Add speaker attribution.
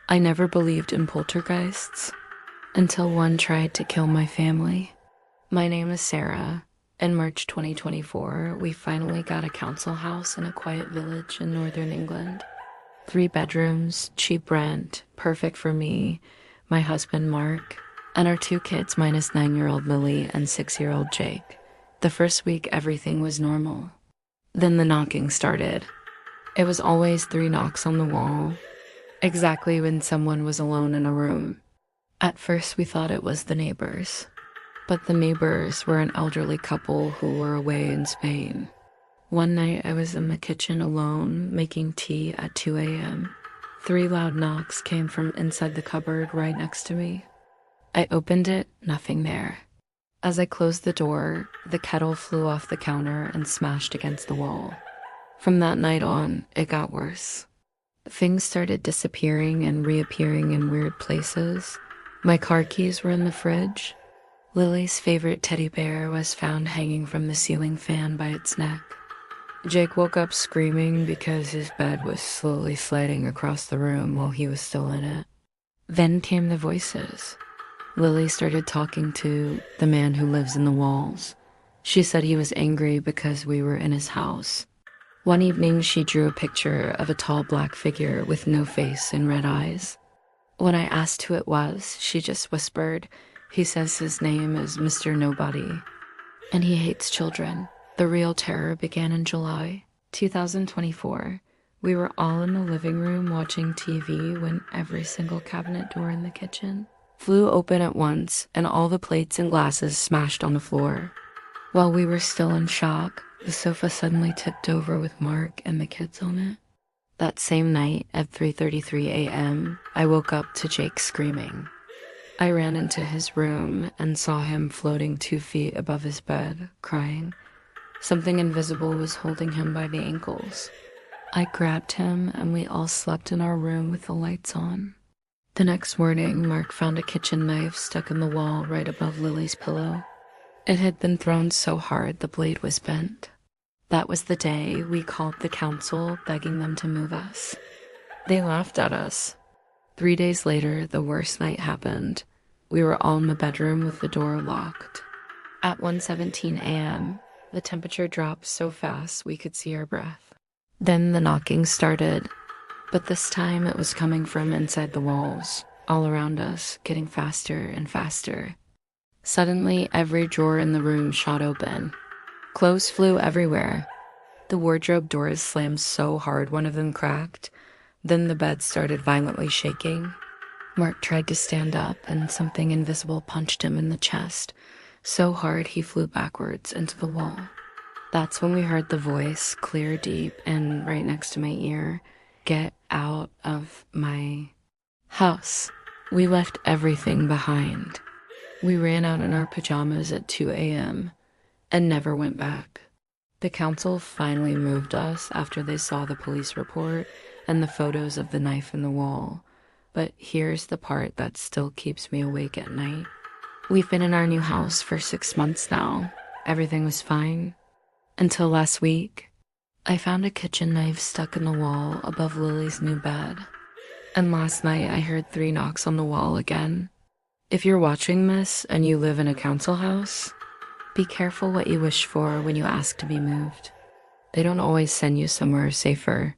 Speaker 1: I never believed in poltergeists until one tried to kill my family. My name is Sarah. In March 2024, we finally got a council house in a quiet village in northern England. 3 bedrooms, cheap rent, perfect for me, my husband Mark, and our 2 kids minus 9-year-old Lily and 6-year-old Jake. The first week, everything was normal. Then the knocking started. It was always 3 knocks on the wall, exactly when someone was alone in a room. At first, we thought it was the neighbors, but the neighbors were an elderly couple who were away in Spain. One night, I was in the kitchen alone, making tea at 2 a.m. 3 loud knocks came from inside the cupboard right next to me. I opened it, nothing there. As I closed the door, the kettle flew off the counter and smashed against the wall. From that night on, it got worse. Things started disappearing and reappearing in weird places. My car keys were in the fridge. Lily's favorite teddy bear was found hanging from the ceiling fan by its neck. Jake woke up screaming because his bed was slowly sliding across the room while he was still in it. Then came the voices. Lily started talking to the man who lives in the walls. She said he was angry because we were in his house. One evening, she drew a picture of a tall black figure with no face and red eyes. When I asked who it was, she just whispered, "He says his name is Mr. Nobody, and he hates children." The real terror began in July 2024. We were all in the living room watching TV when every single cabinet door in the kitchen flew open at once and all the plates and glasses smashed on the floor. While we were still in shock, the sofa suddenly tipped over with Mark and the kids on it. That same night at 3:33 a.m., I woke up to Jake screaming. I ran into his room and saw him floating 2 feet above his bed, crying. Something invisible was holding him by the ankles. I grabbed him and we all slept in our room with the lights on. The next morning, Mark found a kitchen knife stuck in the wall right above Lily's pillow. It had been thrown so hard the blade was bent. That was the day we called the council, begging them to move us. They laughed at us. 3 days later, the worst night happened. We were all in the bedroom with the door locked. At 1:17 a.m., the temperature dropped so fast we could see our breath. Then the knocking started, but this time it was coming from inside the walls, all around us, getting faster and faster. Suddenly, every drawer in the room shot open. Clothes flew everywhere. The wardrobe doors slammed so hard one of them cracked. Then the bed started violently shaking. Mark tried to stand up and something invisible punched him in the chest, so hard he flew backwards into the wall. That's when we heard the voice, clear, deep, and right next to my ear, "Get out of my house." We left everything behind. We ran out in our pajamas at 2 a.m. and never went back. The council finally moved us after they saw the police report and the photos of the knife in the wall. But here's the part that still keeps me awake at night. We've been in our new house for 6 months now. Everything was fine. Until last week, I found a kitchen knife stuck in the wall above Lily's new bed. And last night, I heard 3 knocks on the wall again. If you're watching this and you live in a council house, be careful what you wish for when you ask to be moved. They don't always send you somewhere safer.